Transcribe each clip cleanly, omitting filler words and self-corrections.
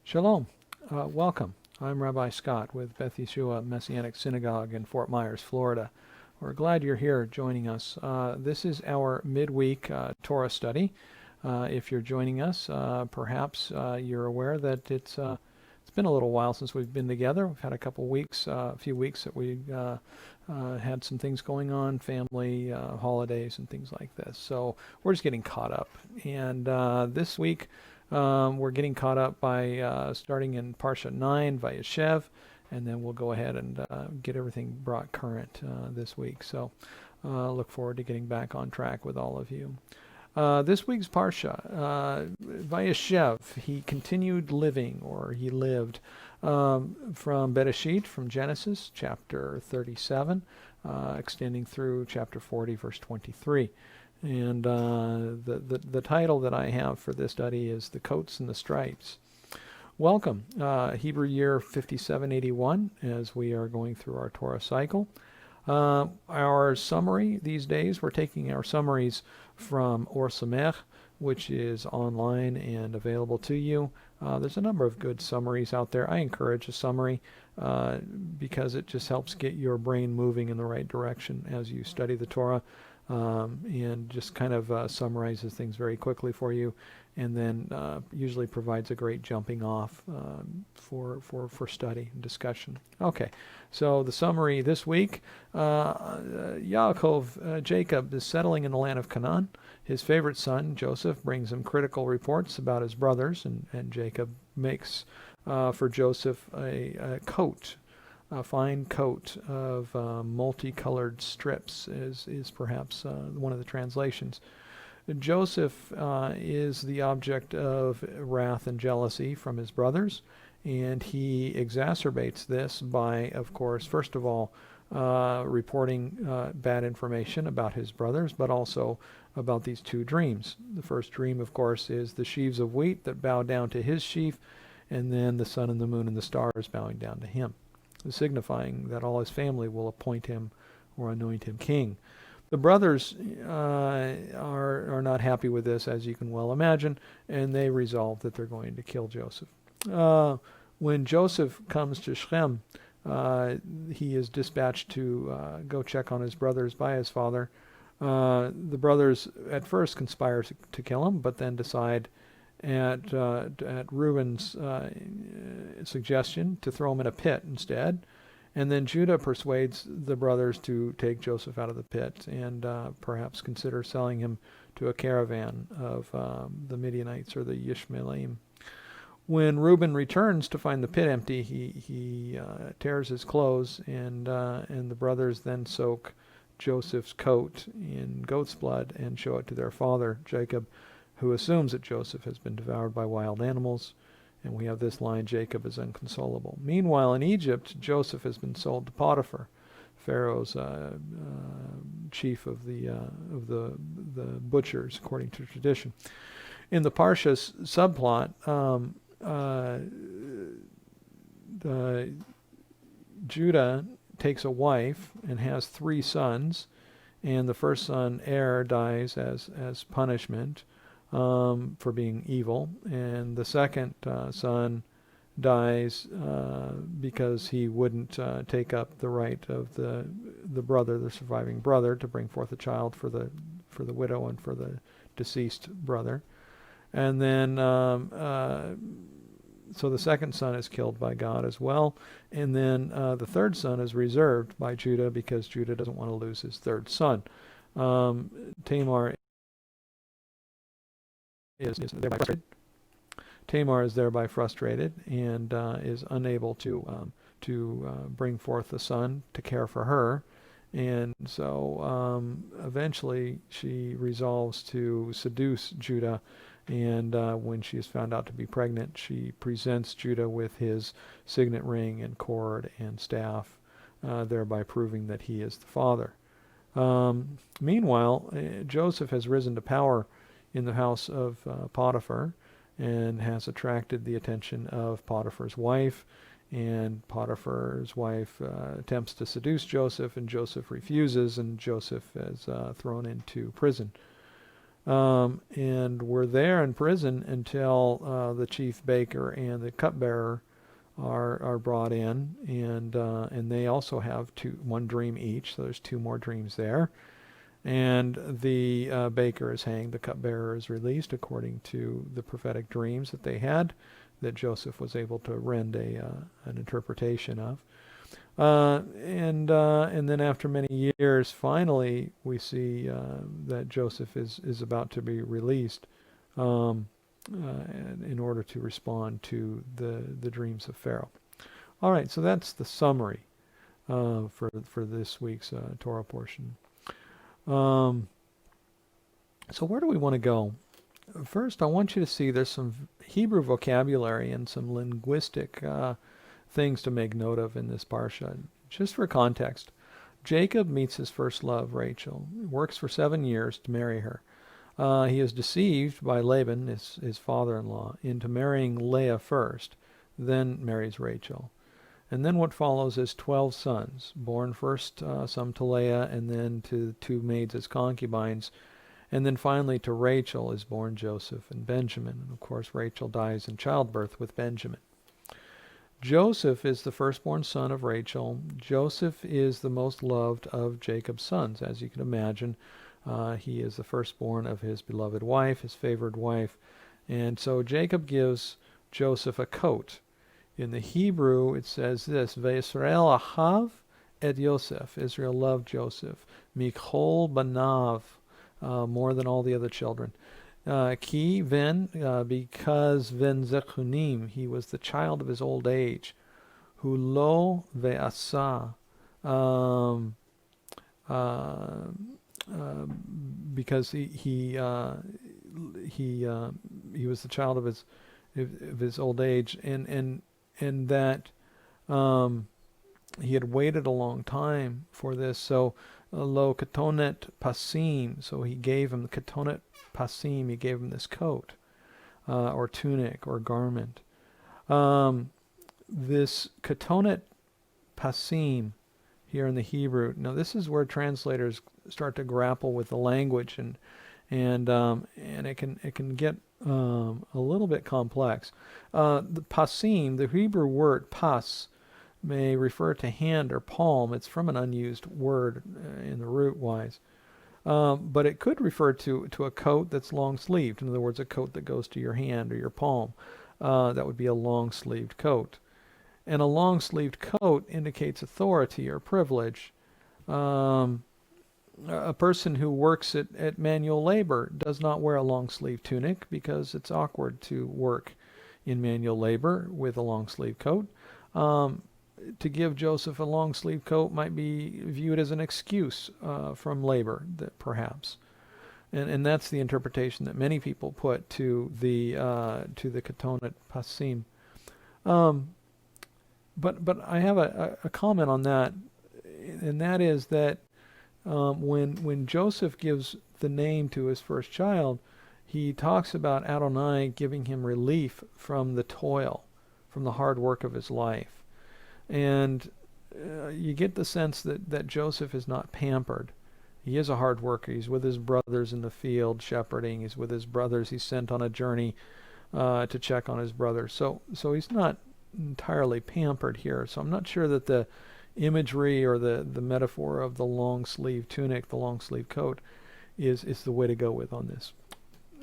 Shalom. Welcome. I'm Rabbi Scott with Beth Yeshua Messianic Synagogue in Fort Myers, Florida. We're glad you're here joining us. This is our midweek Torah study. If you're joining us, perhaps you're aware that it's been a little while since we've been together. We've had a few weeks that we had some things going on, family, holidays, and things like this. So we're just getting caught up. And this week, we're getting caught up by starting in Parsha 9, Vayeshev, and then we'll go ahead and get everything brought current this week. So look forward to getting back on track with all of you. This week's Parsha, Vayeshev, he continued living, or he lived, from Bereshit, from Genesis, chapter 37, extending through chapter 40, verse 23. And the title that I have for this study is The Coats and the Stripes. Welcome, Hebrew year 5781, as we are going through our Torah cycle. Our summary these days, we're taking our summaries from Or Samech, which is online and available to you. There's a number of good summaries out there. I encourage a summary because it just helps get your brain moving in the right direction as you study the Torah. And just kind of summarizes things very quickly for you, and then usually provides a great jumping off for study and discussion. Okay, so the summary this week, Jacob is settling in the land of Canaan. His favorite son, Joseph, brings him critical reports about his brothers, and Jacob makes for Joseph a coat. A fine coat of multicolored strips is perhaps one of the translations. Joseph is the object of wrath and jealousy from his brothers, and he exacerbates this by, of course, first of all, reporting bad information about his brothers, but also about these two dreams. The first dream, of course, is the sheaves of wheat that bow down to his sheaf, and then the sun and the moon and the stars bowing down to him, signifying that all his family will appoint him or anoint him king. The brothers are not happy with this, as you can well imagine, and they resolve that they're going to kill Joseph. When Joseph comes to Shechem, he is dispatched to go check on his brothers by his father. The brothers at first conspire to kill him, but then decide at Reuben's suggestion to throw him in a pit instead. And then Judah persuades the brothers to take Joseph out of the pit and perhaps consider selling him to a caravan of the Midianites or the Yishmaelim. When Reuben returns to find the pit empty, he tears his clothes, and the brothers then soak Joseph's coat in goat's blood and show it to their father, Jacob, who assumes that Joseph has been devoured by wild animals. And we have this line, Jacob is inconsolable. Meanwhile, in Egypt, Joseph has been sold to Potiphar, Pharaoh's chief of the butchers, according to tradition. In the Parsha's subplot, Judah takes a wife and has 3 sons, and the first son, Er, dies as punishment for being evil, and the second son dies because he wouldn't take up the right of the surviving brother, to bring forth a child for the widow and for the deceased brother. And then so the second son is killed by God as well, and then the third son is reserved by Judah because Judah doesn't want to lose his third son. Tamar is thereby frustrated. Tamar is thereby frustrated and is unable to bring forth a son to care for her, and so eventually she resolves to seduce Judah, and when she is found out to be pregnant, she presents Judah with his signet ring and cord and staff, thereby proving that he is the father. Meanwhile, Joseph has risen to power in the house of Potiphar, and has attracted the attention of Potiphar's wife, and Potiphar's wife attempts to seduce Joseph, and Joseph refuses, and Joseph is thrown into prison. and were there in prison until the chief baker and the cupbearer are brought in, and they also have one dream each, so there's two more dreams there. And the baker is hanged, the cupbearer is released according to the prophetic dreams that they had, that Joseph was able to rend an interpretation of. And then after many years, finally, we see that Joseph is about to be released in order to respond to the dreams of Pharaoh. All right, so that's the summary for this week's Torah portion. So where do we want to go? First, I want you to see there's some Hebrew vocabulary and some linguistic things to make note of in this parsha. Just for context, Jacob meets his first love, Rachel. He works for 7 years to marry her. He is deceived by Laban, his father-in-law, into marrying Leah first, then marries Rachel. And then what follows is 12 sons, born first some to Leah, and then to 2 maids as concubines. And then finally to Rachel is born Joseph and Benjamin. And of course Rachel dies in childbirth with Benjamin. Joseph is the firstborn son of Rachel. Joseph is the most loved of Jacob's sons. As you can imagine, he is the firstborn of his beloved wife, his favored wife. And so Jacob gives Joseph a coat. In the Hebrew, it says this, Vayisrael ahav et Yosef. Israel loved Joseph. Michol banav, more than all the other children. Ki ven, because ven zechunim, he was the child of his old age. Hu lo ve'asa, because he was the child of his old age, and that he had waited a long time for this. So lo katonet pasim, so he gave him the katonet pasim, he gave him this coat or tunic or garment. This katonet pasim here in the Hebrew, now this is where translators start to grapple with the language, and it can get a little bit complex. The pasim, the Hebrew word pas, may refer to hand or palm. It's from an unused word in the root wise. But it could refer to a coat that's long-sleeved. In other words, a coat that goes to your hand or your palm. That would be a long-sleeved coat. And a long-sleeved coat indicates authority or privilege. A person who works at manual labor does not wear a long-sleeved tunic because it's awkward to work in manual labor with a long-sleeved coat. To give Joseph a long-sleeved coat might be viewed as an excuse from labor, perhaps, and that's the interpretation that many people put to the katonet pasim. But I have a comment on that, and that is that when Joseph gives the name to his first child, he talks about Adonai giving him relief from the toil, from the hard work of his life. And you get the sense that Joseph is not pampered. He is a hard worker. He's with his brothers in the field shepherding. He's with his brothers. He's sent on a journey to check on his brothers. So he's not entirely pampered here. So I'm not sure that the imagery or the metaphor of the long-sleeve tunic, the long-sleeve coat, is the way to go with on this.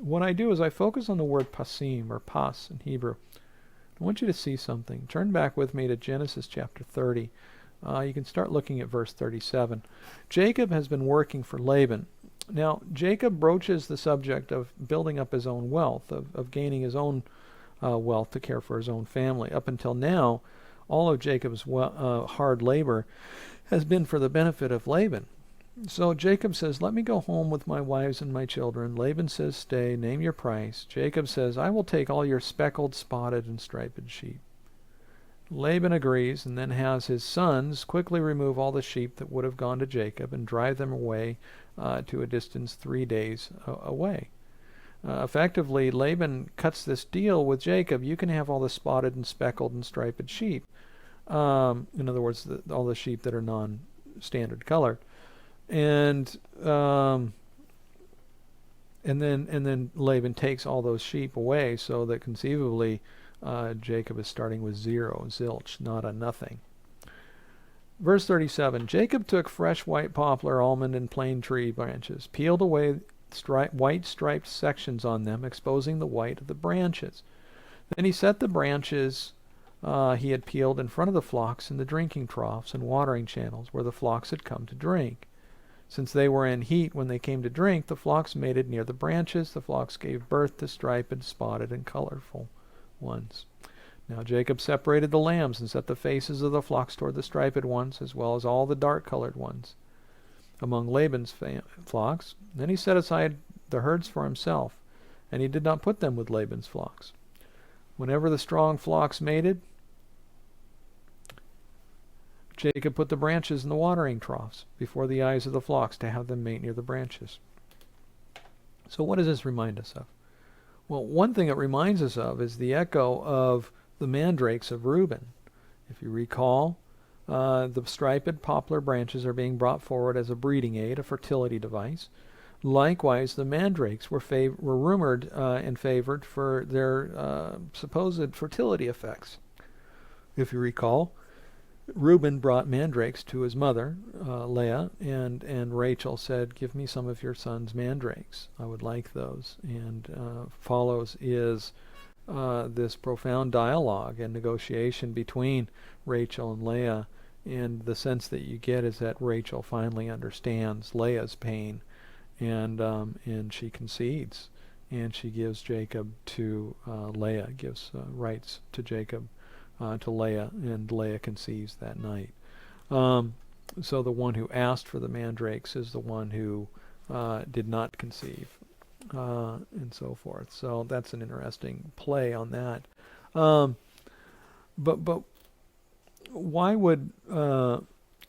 What I do is I focus on the word pasim, or pas in Hebrew. I want you to see something. Turn back with me to Genesis chapter 30. You can start looking at verse 37. Jacob has been working for Laban. Now, Jacob broaches the subject of building up his own wealth, of gaining his own wealth to care for his own family. Up until now, all of Jacob's hard labor has been for the benefit of Laban. So Jacob says, let me go home with my wives and my children. Laban says, stay, name your price. Jacob says, I will take all your speckled, spotted, and striped sheep. Laban agrees, and then has his sons quickly remove all the sheep that would have gone to Jacob and drive them away to a distance 3 days away. Effectively, Laban cuts this deal with Jacob. You can have all the spotted and speckled and striped sheep. In other words, all the sheep that are non-standard colored. And And then Laban takes all those sheep away, so that conceivably Jacob is starting with zero, zilch, not a nothing. Verse 37, Jacob took fresh white poplar, almond, and plane tree branches, peeled away white striped sections on them, exposing the white of the branches. Then he set the branches he had peeled in front of the flocks in the drinking troughs and watering channels where the flocks had come to drink. Since they were in heat when they came to drink, the flocks mated near the branches. The flocks gave birth to striped, spotted, and colorful ones. Now Jacob separated the lambs and set the faces of the flocks toward the striped ones, as well as all the dark-colored ones among Laban's flocks. Then he set aside the herds for himself, and he did not put them with Laban's flocks. Whenever the strong flocks mated, Jacob put the branches in the watering troughs before the eyes of the flocks to have them mate near the branches. So what does this remind us of? Well, one thing it reminds us of is the echo of the mandrakes of Reuben. If you recall, the striped poplar branches are being brought forward as a breeding aid, a fertility device. Likewise, the mandrakes were rumored and favored for their supposed fertility effects. If you recall, Reuben brought mandrakes to his mother, Leah, and Rachel said, "Give me some of your son's mandrakes. I would like those." And follows is this profound dialogue and negotiation between Rachel and Leah, and the sense that you get is that Rachel finally understands Leah's pain, and she concedes, and she gives Jacob to Leah, gives rights to Jacob to Leah, and Leah conceives that night. So the one who asked for the mandrakes is the one who did not conceive, and so forth. So that's an interesting play on that. But why would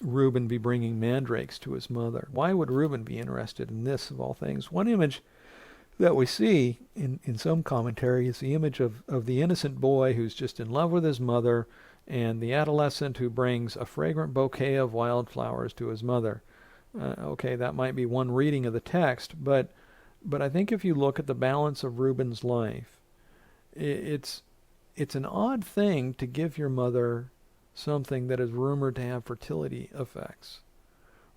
Reuben be bringing mandrakes to his mother? Why would Reuben be interested in this of all things? One image that we see in some commentary is the image of the innocent boy who's just in love with his mother, and the adolescent who brings a fragrant bouquet of wildflowers to his mother. Okay, that might be one reading of the text, but I think if you look at the balance of Reuben's life, it's an odd thing to give your mother something that is rumored to have fertility effects.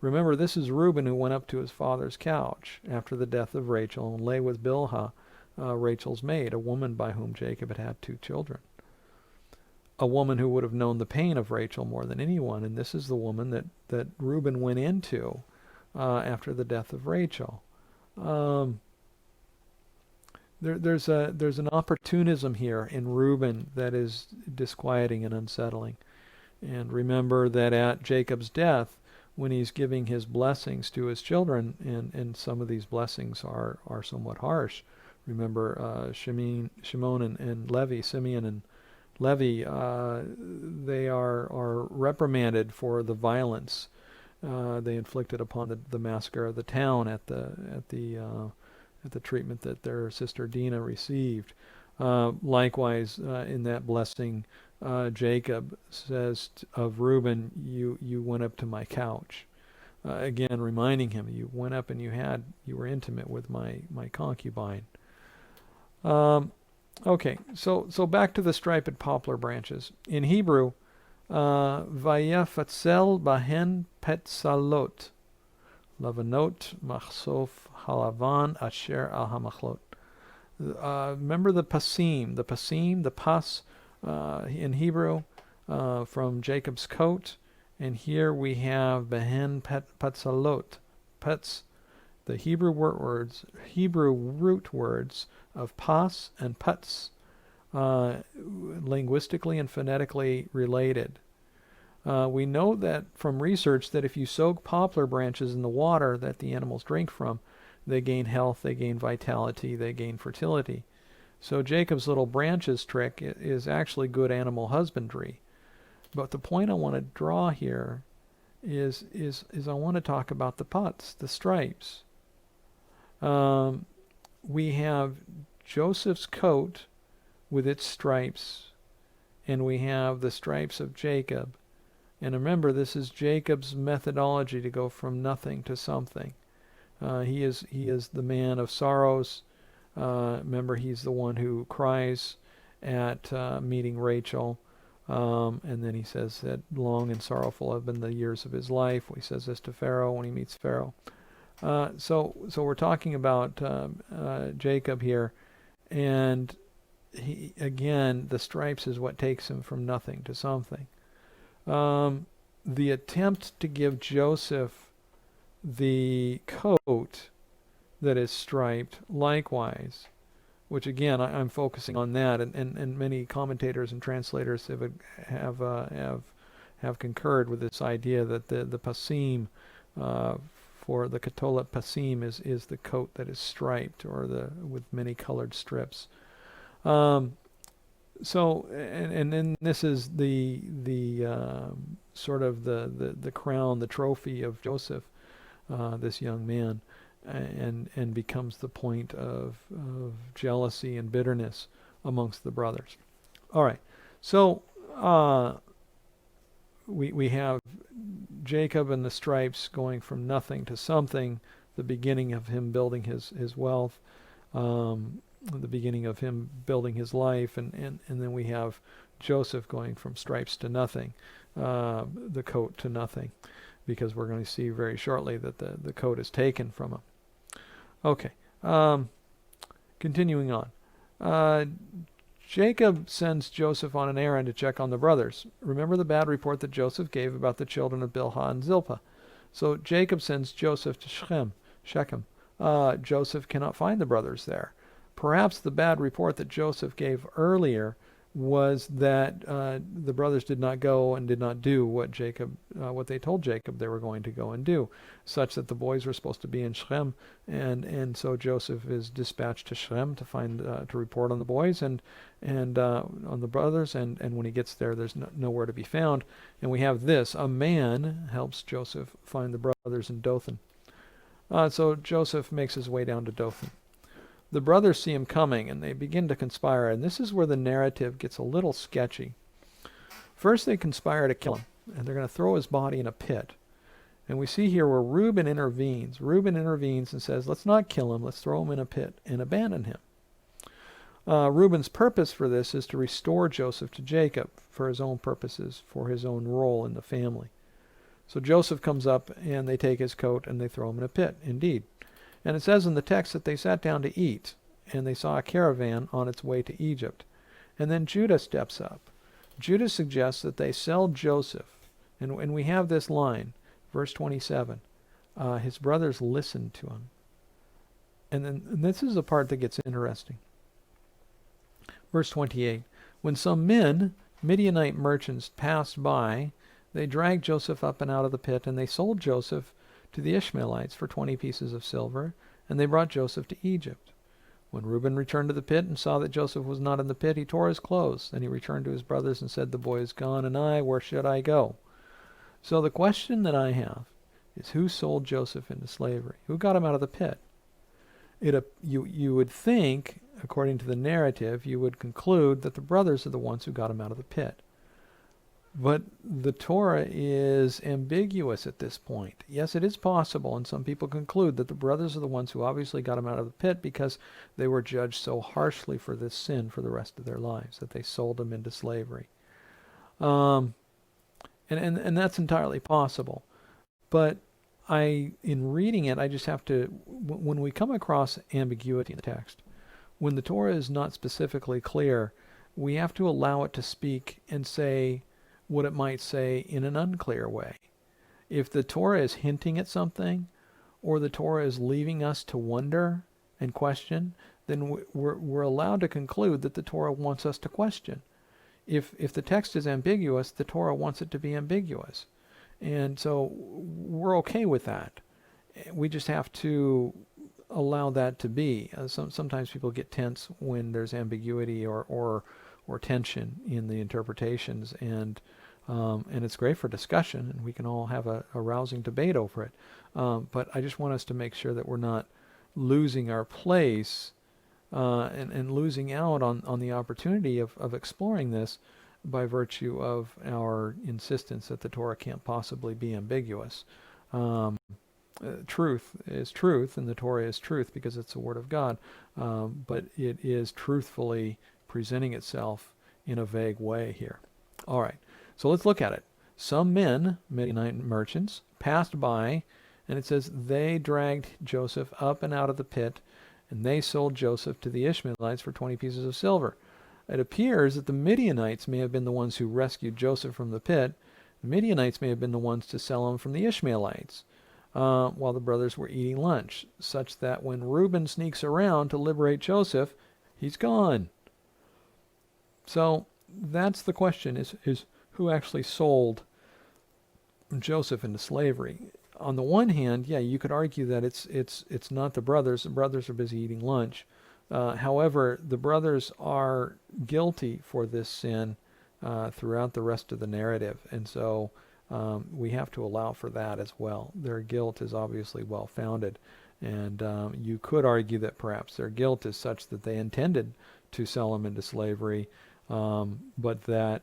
Remember, this is Reuben who went up to his father's couch after the death of Rachel and lay with Bilhah, Rachel's maid, a woman by whom Jacob had had 2 children. A woman who would have known the pain of Rachel more than anyone, and this is the woman that Reuben went into after the death of Rachel. There's an opportunism here in Reuben that is disquieting and unsettling. And remember that at Jacob's death, when he's giving his blessings to his children, and some of these blessings are somewhat harsh. Remember Shimon and Levi, Simeon and Levi, they are reprimanded for the violence they inflicted upon the massacre of the town at the treatment that their sister Dinah received. Likewise, in that blessing, Jacob says of Reuben, you went up to my couch. Again, reminding him, you went up and you were intimate with my concubine. Okay, so back to the striped poplar branches. In Hebrew, Vayefatzel bahen petzalot, lavanot machsof halavan asher al hamachlot. Remember the pasim, the pas in Hebrew from Jacob's coat, and here we have behen petzalot, pets, the Hebrew root words of pas and putz, linguistically and phonetically related. We know that from research that if you soak poplar branches in the water that the animals drink from, they gain health, they gain vitality, they gain fertility. So Jacob's little branches trick is actually good animal husbandry. But the point I want to draw here is I want to talk about the putz, the stripes. We have Joseph's coat with its stripes, and we have the stripes of Jacob. And remember, this is Jacob's methodology to go from nothing to something. He is the man of sorrows. Remember, he's the one who cries at meeting Rachel. And then he says that long and sorrowful have been the years of his life. He says this to Pharaoh when he meets Pharaoh. So we're talking about Jacob here, and he, again, the stripes is what takes him from nothing to something. The attempt to give Joseph the coat that is striped, likewise, which again I'm focusing on that, and many commentators and translators have concurred with this idea that the pasim for the katolet pasim is the coat that is striped or with many colored strips. So and then this is the sort of the crown, the trophy of Joseph, this young man, and becomes the point of jealousy and bitterness amongst the brothers. All right, so we have Jacob and the stripes going from nothing to something, the beginning of him building his wealth, the beginning of him building his life, and then we have Joseph going from stripes to nothing, the coat to nothing, because we're going to see very shortly that the coat is taken from him. Okay, continuing on. Jacob sends Joseph on an errand to check on the brothers. Remember the bad report that Joseph gave about the children of Bilhah and Zilpah. So Jacob sends Joseph to Shechem. Joseph cannot find the brothers there. Perhaps the bad report that Joseph gave earlier was that the brothers did not go and did not do what they told Jacob they were going to go and do, such that the boys were supposed to be in Shechem, and so Joseph is dispatched to Shechem to find to report on the boys and on the brothers, and when he gets there, there's nowhere to be found, and we have this: a man helps Joseph find the brothers in Dothan. So Joseph makes his way down to Dothan. The brothers see him coming, and they begin to conspire, and this is where the narrative gets a little sketchy. First, they conspire to kill him, and they're going to throw his body in a pit. And we see here where Reuben intervenes. Reuben intervenes and says, let's not kill him, let's throw him in a pit and abandon him. Reuben's purpose for this is to restore Joseph to Jacob for his own purposes, for his own role in the family. So Joseph comes up, and they take his coat, and they throw him in a pit, indeed. And it says in the text that they sat down to eat, and they saw a caravan on its way to Egypt. And then Judah steps up. Judah suggests that they sell Joseph. And we have this line, verse 27. His brothers listened to him. And this is the part that gets interesting. Verse 28. When some men, Midianite merchants, passed by, they dragged Joseph up and out of the pit, and they sold Joseph to the Ishmaelites for 20 pieces of silver, and they brought Joseph to Egypt. When Reuben returned to the pit and saw that Joseph was not in the pit, he tore his clothes. Then he returned to his brothers and said, the boy is gone, and where should I go? So the question that I have is, who sold Joseph into slavery? Who got him out of the pit? You would think, according to the narrative, you would conclude that the brothers are the ones who got him out of the pit. But the Torah is ambiguous at this point. Yes, it is possible, and some people conclude that the brothers are the ones who obviously got him out of the pit because they were judged so harshly for this sin for the rest of their lives, that they sold him into slavery. And that's entirely possible. But in reading it, I just have to, when we come across ambiguity in the text, when the Torah is not specifically clear, we have to allow it to speak and say what it might say in an unclear way. If the Torah is hinting at something, or the Torah is leaving us to wonder and question, then we're allowed to conclude that the Torah wants us to question. If the text is ambiguous, the Torah wants it to be ambiguous. And so we're okay with that. We just have to allow that to be. Sometimes people get tense when there's ambiguity or tension in the interpretations, and it's great for discussion, and we can all have a rousing debate over it. But I just want us to make sure that we're not losing our place and losing out on the opportunity of exploring this by virtue of our insistence that the Torah can't possibly be ambiguous. truth is truth, and the Torah is truth because it's the Word of God, but it is truthfully presenting itself in a vague way here. All right, so let's look at it. Some men, Midianite merchants, passed by, and it says they dragged Joseph up and out of the pit, and they sold Joseph to the Ishmaelites for 20 pieces of silver. It appears that the Midianites may have been the ones who rescued Joseph from the pit. The Midianites may have been the ones to sell him from the Ishmaelites while the brothers were eating lunch, such that when Reuben sneaks around to liberate Joseph, he's gone. So that's the question, is who actually sold Joseph into slavery? On the one hand, yeah, you could argue that it's not the brothers. The brothers are busy eating lunch. However, the brothers are guilty for this sin throughout the rest of the narrative, and so we have to allow for that as well. Their guilt is obviously well-founded, and you could argue that perhaps their guilt is such that they intended to sell him into slavery, but that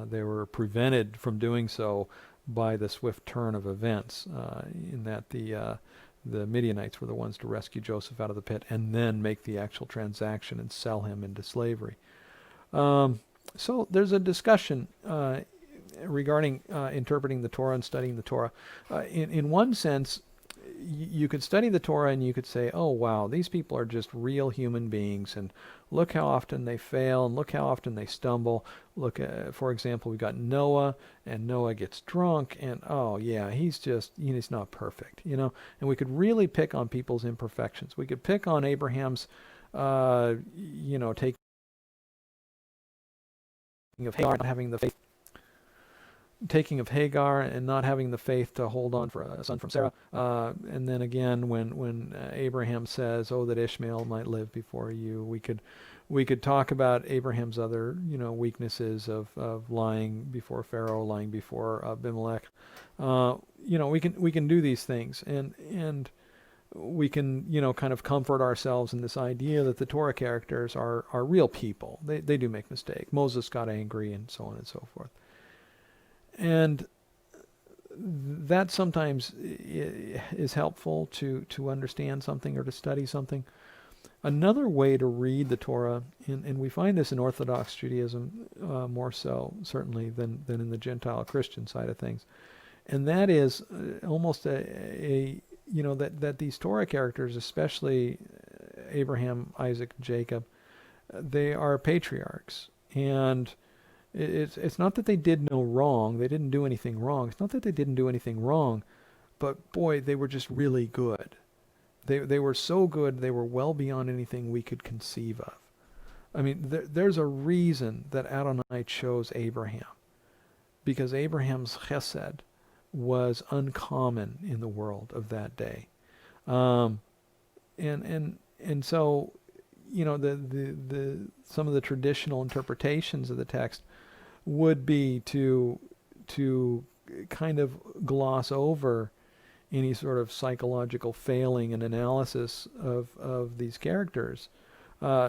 they were prevented from doing so by the swift turn of events, in that the Midianites were the ones to rescue Joseph out of the pit and then make the actual transaction and sell him into slavery. So there's a discussion regarding interpreting the Torah and studying the Torah. In one sense, you could study the Torah and you could say, oh wow, these people are just real human beings, and look how often they fail and look how often they stumble. Look at, for example, we've got Noah, and Noah gets drunk, and oh yeah, he's not perfect, and we could really pick on people's imperfections. We could pick on Abraham's taking of Hagar, not having the faith, taking of Hagar and not having the faith to hold on for a son from Sarah. And then again, when Abraham says, "Oh, that Ishmael might live before you," we could talk about Abraham's other weaknesses of lying before Pharaoh, lying before Abimelech. We can do these things, and we can kind of comfort ourselves in this idea that the Torah characters are real people. They do make mistakes. Moses got angry, and so on and so forth. And that sometimes is helpful to understand something or to study something. Another way to read the Torah, and we find this in Orthodox Judaism more so certainly than in the Gentile Christian side of things, and that is almost that these Torah characters, especially Abraham, Isaac, Jacob, they are patriarchs, and it's not that they did no wrong. They didn't do anything wrong. It's not that they didn't do anything wrong, but boy, they were just really good. They were so good, they were well beyond anything we could conceive of. I mean, there's a reason that Adonai chose Abraham, because Abraham's chesed was uncommon in the world of that day. And so, the some of the traditional interpretations of the text would be to kind of gloss over any sort of psychological failing and analysis of these characters,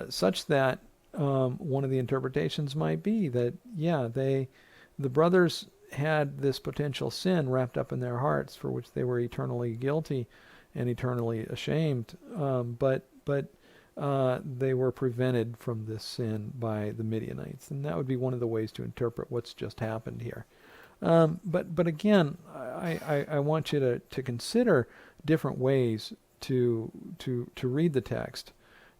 such that one of the interpretations might be that, the brothers had this potential sin wrapped up in their hearts for which they were eternally guilty and eternally ashamed, but they were prevented from this sin by the Midianites, and that would be one of the ways to interpret what's just happened here. But again, I want you to consider different ways to read the text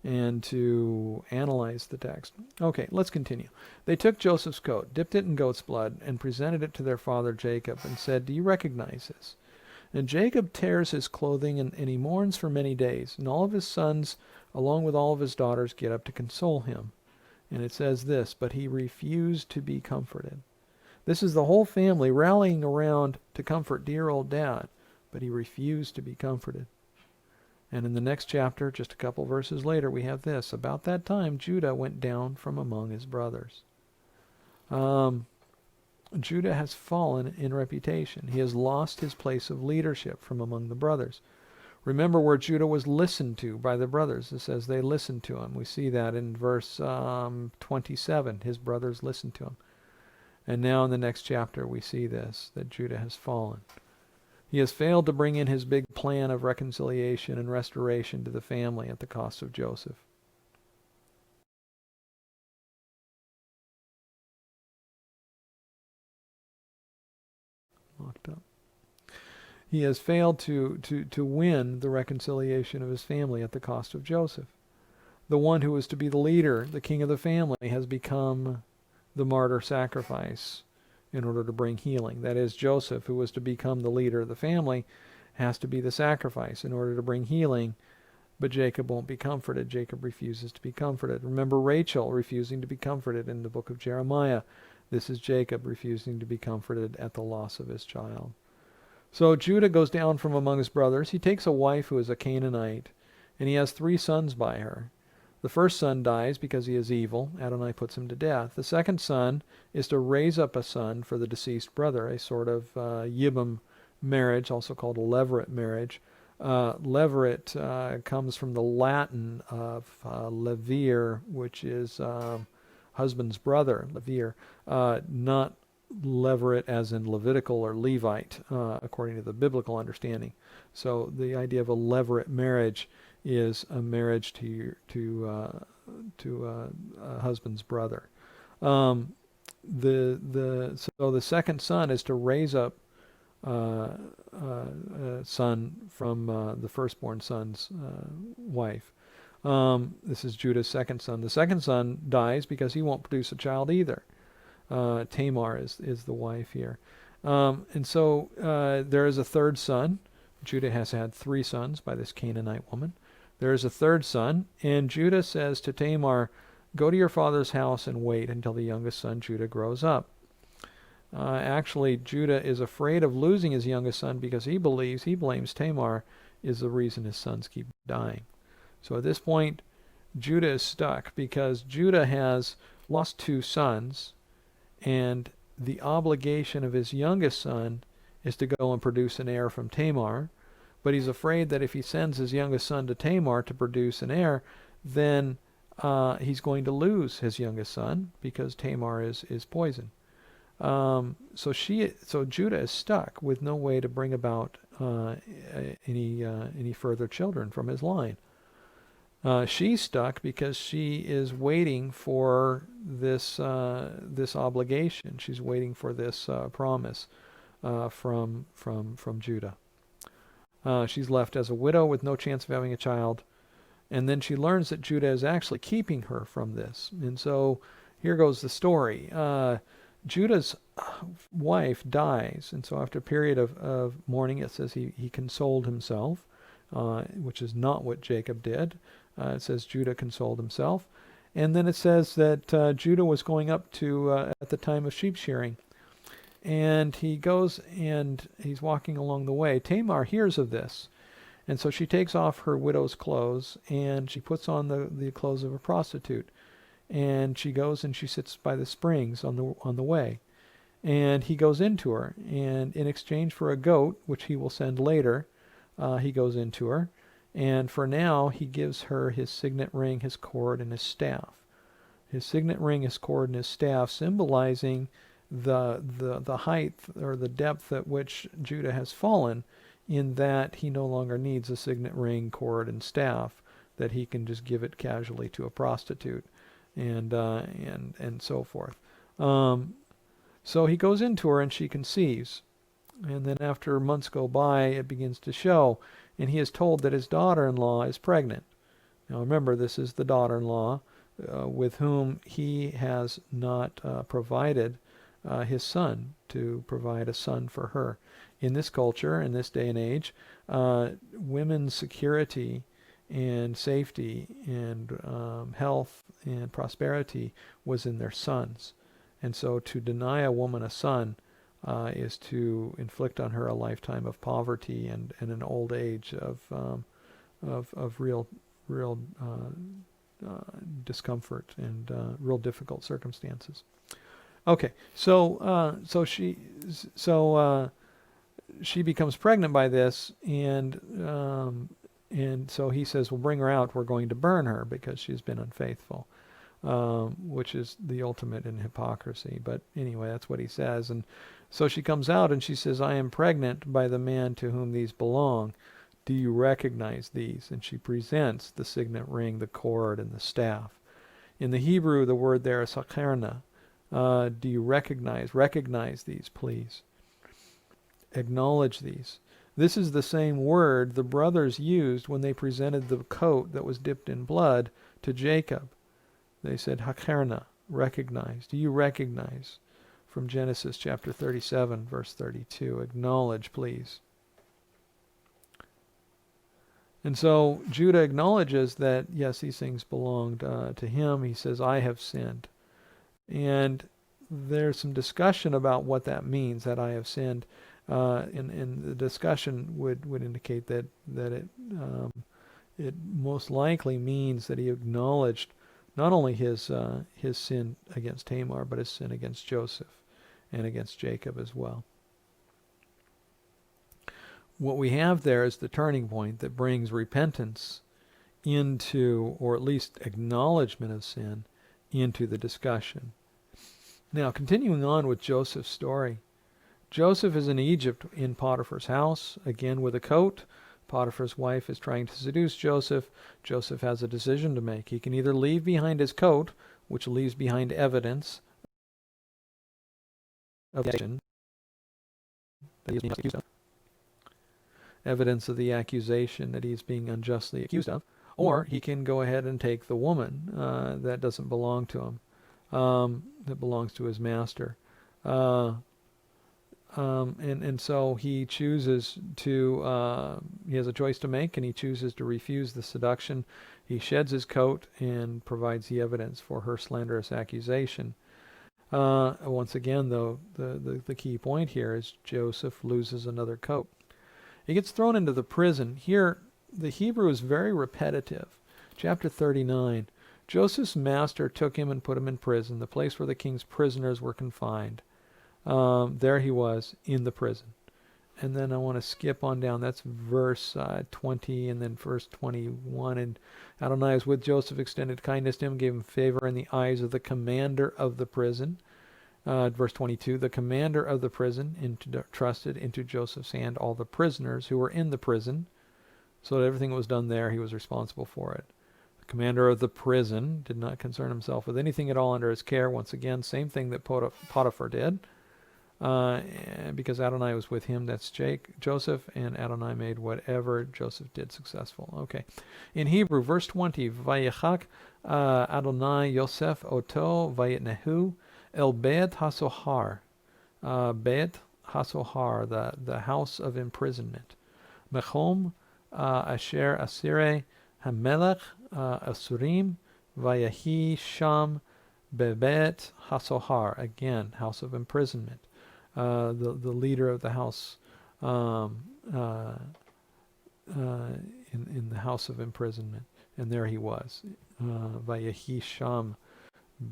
and to analyze the text. Okay, let's continue. They took Joseph's coat, dipped it in goat's blood, and presented it to their father Jacob, and said, "Do you recognize this?" And Jacob tears his clothing, and he mourns for many days, and all of his sons, along with all of his daughters, get up to console him. And it says this, "But he refused to be comforted." This is the whole family rallying around to comfort dear old dad, but he refused to be comforted. And in the next chapter, just a couple verses later, we have this. About that time, Judah went down from among his brothers. Judah has fallen in reputation. He has lost his place of leadership from among the brothers. Remember where Judah was listened to by the brothers. It says they listened to him. We see that in verse 27. His brothers listened to him. And now in the next chapter we see this, that Judah has fallen. He has failed to bring in his big plan of reconciliation and restoration to the family at the cost of Joseph. Locked up. He has failed to win the reconciliation of his family at the cost of Joseph. The one who was to be the leader, the king of the family, has become the martyr sacrifice in order to bring healing. That is, Joseph, who was to become the leader of the family, has to be the sacrifice in order to bring healing, but Jacob won't be comforted. Jacob refuses to be comforted. Remember Rachel refusing to be comforted in the book of Jeremiah. This is Jacob refusing to be comforted at the loss of his child. So Judah goes down from among his brothers. He takes a wife who is a Canaanite, and he has 3 sons by her. The first son dies because he is evil. Adonai puts him to death. The second son is to raise up a son for the deceased brother, a sort of Yibam marriage, also called a levirate marriage. Levirate comes from the Latin of levir, which is husband's brother, levir, not levirate as in Levitical or Levite, according to the biblical understanding. So the idea of a levirate marriage is a marriage to a husband's brother. So the second son is to raise up a son from the firstborn son's wife. This is Judah's second son. The second son dies because he won't produce a child either. Tamar is the wife here. And so there is a third son. Judah has had 3 sons by this Canaanite woman. There is a third son, and Judah says to Tamar, "Go to your father's house and wait until the youngest son, Judah, grows up." Actually, Judah is afraid of losing his youngest son because he blames Tamar is the reason his sons keep dying. So at this point, Judah is stuck because Judah has lost 2 sons, and the obligation of his youngest son is to go and produce an heir from Tamar. But he's afraid that if he sends his youngest son to Tamar to produce an heir, then he's going to lose his youngest son because Tamar is poison. So Judah is stuck with no way to bring about any further children from his line. She's stuck because she is waiting for this obligation. She's waiting for this promise from Judah. She's left as a widow with no chance of having a child. And then she learns that Judah is actually keeping her from this. And so here goes the story. Judah's wife dies. And so after a period of mourning, it says he consoled himself, which is not what Jacob did. It says Judah consoled himself. And then it says that Judah was going up to, at the time of sheep shearing. And he goes and he's walking along the way. Tamar hears of this. And so she takes off her widow's clothes and she puts on the clothes of a prostitute. And she goes and she sits by the springs on the way. And he goes into her. And in exchange for a goat, which he will send later, he goes into her. And for now, he gives her his signet ring, his cord, and his staff. His signet ring, his cord, and his staff, symbolizing the height or the depth at which Judah has fallen, in that he no longer needs a signet ring, cord, and staff, that he can just give it casually to a prostitute, and so forth. So he goes into her and she conceives, and then after months go by, it begins to show, and he is told that his daughter-in-law is pregnant. Now remember, this is the daughter-in-law with whom he has not provided his son, to provide a son for her. In this culture, in this day and age, women's security and safety and health and prosperity was in their sons. And so to deny a woman a son is to inflict on her a lifetime of poverty and an old age of real discomfort and real difficult circumstances. Okay, so she becomes pregnant by this, and so he says, "Well, bring her out. We're going to burn her because she's been unfaithful." which is the ultimate in hypocrisy. But anyway, that's what he says. And so she comes out and she says, I am pregnant by the man to whom these belong. Do you recognize these? And she presents the signet ring, the cord, and the staff. In the Hebrew, the word there is sakarna. Do you recognize these, please? Acknowledge these. This is the same word the brothers used when they presented the coat that was dipped in blood to Jacob. They said, Hakarna, recognize. Do you recognize? From Genesis chapter 37, verse 32. Acknowledge, please. And so Judah acknowledges that, yes, these things belonged to him. He says, I have sinned. And there's some discussion about what that means, that I have sinned. And the discussion would indicate that it most likely means that he acknowledged not only his sin against Tamar, but his sin against Joseph and against Jacob as well. What we have there is the turning point that brings repentance into, or at least acknowledgement of sin, into the discussion. Now, continuing on with Joseph's story. Joseph is in Egypt in Potiphar's house, again with a coat. Potiphar's wife is trying to seduce Joseph. Joseph has a decision to make. He can either leave behind his coat, which leaves behind evidence of the accusation that he is being accused of, evidence of the accusation that he's being unjustly accused of, or he can go ahead and take the woman that doesn't belong to him, that belongs to his master. And so he chooses to, he has a choice to make, and he chooses to refuse the seduction. He sheds his coat and provides the evidence for her slanderous accusation. Once again, though, the key point here is Joseph loses another coat. He gets thrown into the prison. Here, the Hebrew is very repetitive. Chapter 39, Joseph's master took him and put him in prison, the place where the king's prisoners were confined. There he was in the prison. And then I want to skip on down. That's verse 20 and then verse 21. And Adonai was with Joseph, extended kindness to him, gave him favor in the eyes of the commander of the prison. Verse 22, the commander of the prison entrusted into Joseph's hand all the prisoners who were in the prison. So that everything that was done there, he was responsible for it. The commander of the prison did not concern himself with anything at all under his care. Once again, same thing that Potiphar did. Because Adonai was with him, that's Joseph, and Adonai made whatever Joseph did successful. Okay. In Hebrew, verse 20, Vayechak Adonai Yosef Oto Vayetnehu El Beit HaSohar. Beit HaSohar, the house of imprisonment. Mechom Asher Asire Hamelech Asurim Vayahi Sham Bebet HaSohar. Again, house of imprisonment. The leader of the house in the house of imprisonment, and there he was, Vayahi Sham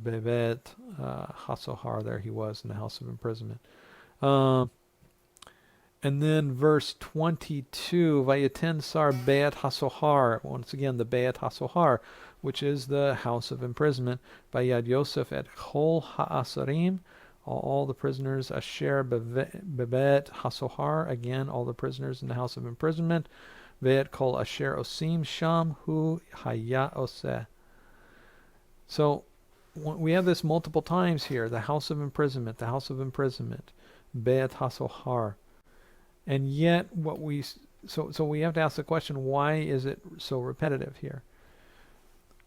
Bebet Hasohar. There he was in the house of imprisonment. And then verse 22, Vayaten Sar Beit Hasohar. Once again, the Beit Hasohar, which is the house of imprisonment. Vayad Yosef et Chol Ha'asarim. All the prisoners, Asher Bebet Hasohar, again, all the prisoners in the house of imprisonment. Ve'et Kol Asher Osim Sham Hu Haya Oseh. So we have this multiple times here, the house of imprisonment, Beit Hasohar. And yet so we have to ask the question, why is it so repetitive here?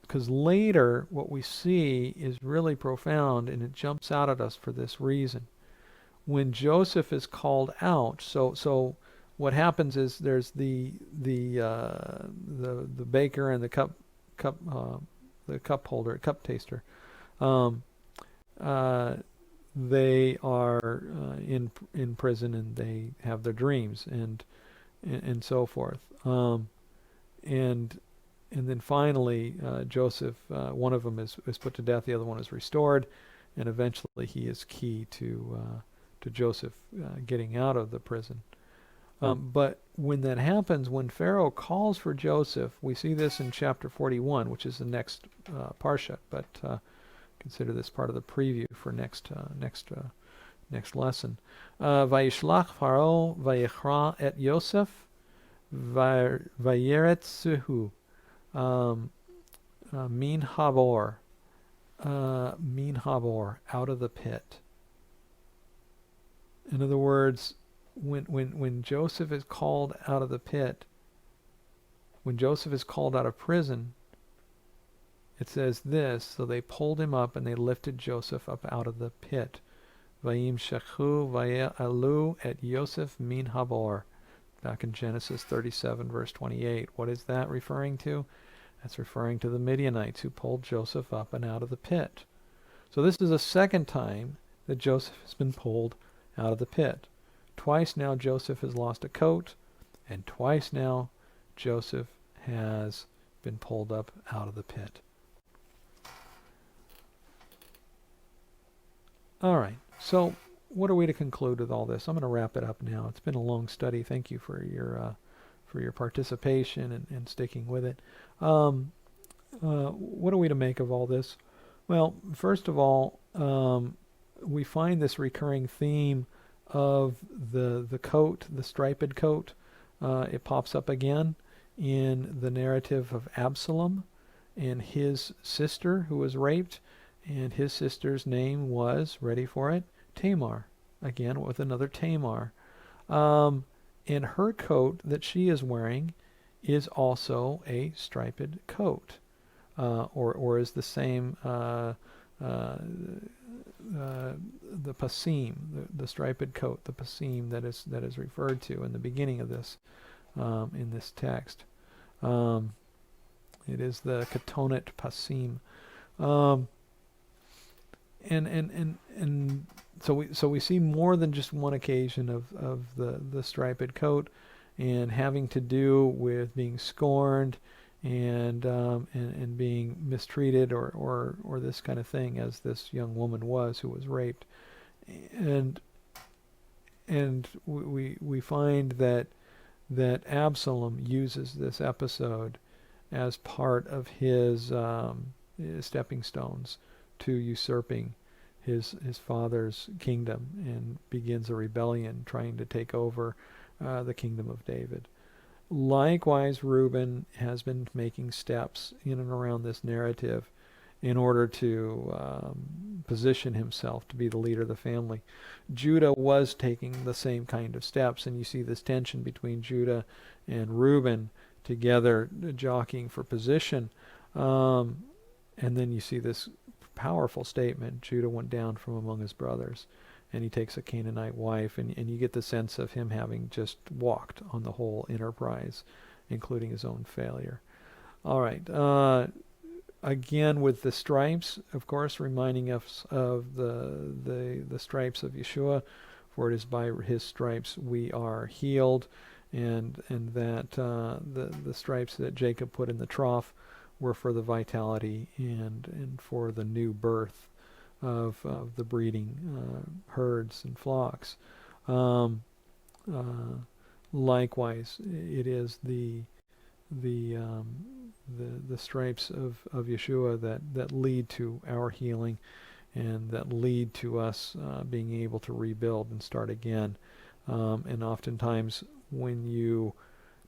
Because later, what we see is really profound, and it jumps out at us for this reason. When Joseph is called out, so what happens is there's the baker and the cup holder, cup taster. They are in prison, and they have their dreams and so forth. And then finally, Joseph, one of them is put to death, the other one is restored, and eventually he is key to Joseph getting out of the prison. But when that happens, when Pharaoh calls for Joseph, we see this in chapter 41, which is the next parsha, but consider this part of the preview for next lesson. Vayishlach Pharaoh vayechra et Yosef vayeretzuhu min habor out of the pit. In other words, when Joseph is called out of the pit, when Joseph is called out of prison, it says this: so they pulled him up and they lifted Joseph up out of the pit. Vayim shechu vaye'alu et Yosef min habor. Back in Genesis 37, verse 28. What is that referring to? That's referring to the Midianites who pulled Joseph up and out of the pit. So this is the second time that Joseph has been pulled out of the pit. Twice now Joseph has lost a coat, and twice now Joseph has been pulled up out of the pit. All right, so what are we to conclude with all this? I'm going to wrap it up now. It's been a long study. Thank you for your participation and sticking with it. What are we to make of all this? Well, first of all, we find this recurring theme of the coat, the striped coat. It pops up again in the narrative of Absalom and his sister who was raped, and his sister's name was, ready for it, Tamar. Again, with another Tamar. And her coat that she is wearing is also a striped coat, or is the same, the pasim, the striped coat, the pasim that is referred to in the beginning of this, in this text. It is the ketonet pasim, and so we see more than just one occasion of the striped coat, and having to do with being scorned and being mistreated or this kind of thing, as this young woman was who was raped, and we find that Absalom uses this episode as part of his stepping stones to usurping his father's kingdom, and begins a rebellion trying to take over the kingdom of David. Likewise, Reuben has been making steps in and around this narrative in order to position himself to be the leader of the family. Judah was taking the same kind of steps, and you see this tension between Judah and Reuben together jockeying for position. And then you see this powerful statement: Judah went down from among his brothers, and he takes a Canaanite wife, and you get the sense of him having just walked on the whole enterprise, including his own failure. All right. Again, with the stripes, of course, reminding us of the stripes of Yeshua, for it is by his stripes we are healed, and that the stripes that Jacob put in the trough were for the vitality and for the new birth of the breeding herds and flocks. Likewise, it is the stripes of Yeshua that lead to our healing, and that lead to us being able to rebuild and start again. And oftentimes, when you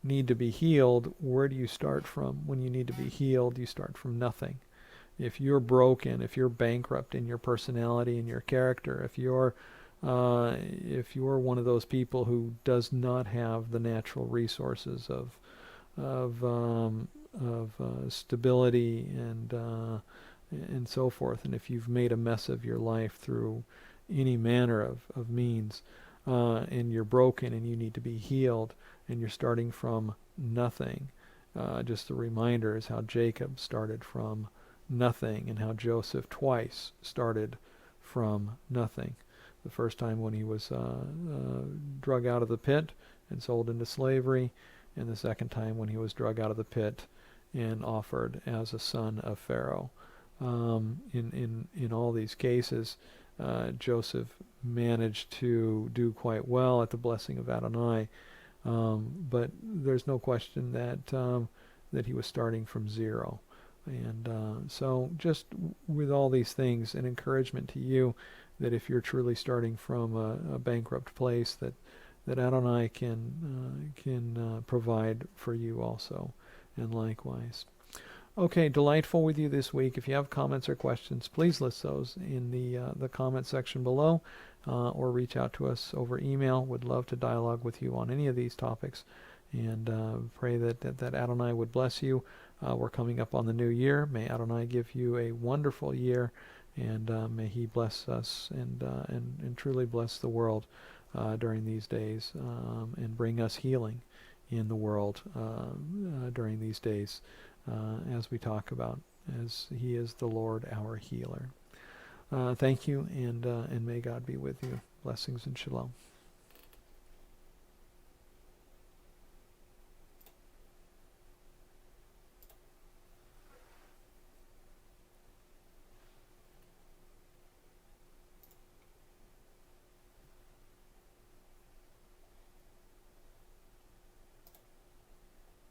need to be healed, where do you start from? When you need to be healed, you start from nothing. If you're broken, if you're bankrupt in your personality and your character, if you're one of those people who does not have the natural resources of stability and so forth, and if you've made a mess of your life through any manner of means, and you're broken and you need to be healed, and you're starting from nothing, just a reminder is how Jacob started from nothing, and how Joseph twice started from nothing. The first time when he was drug out of the pit and sold into slavery, and the second time when he was drug out of the pit and offered as a son of Pharaoh. In all these cases, Joseph managed to do quite well at the blessing of Adonai, But there's no question that he was starting from zero. And so just with all these things, an encouragement to you that if you're truly starting from a bankrupt place, that Adonai can provide for you also, and likewise. Okay, delightful with you this week. If you have comments or questions, please list those in the comment section below, or reach out to us over email. Would love to dialogue with you on any of these topics, and pray that Adonai would bless you. We're coming up on the new year. May Adonai give you a wonderful year, and may He bless us and truly bless the world during these days, and bring us healing in the world during these days, as we talk about, as He is the Lord, our healer. Thank you, and may God be with you. Blessings and shalom.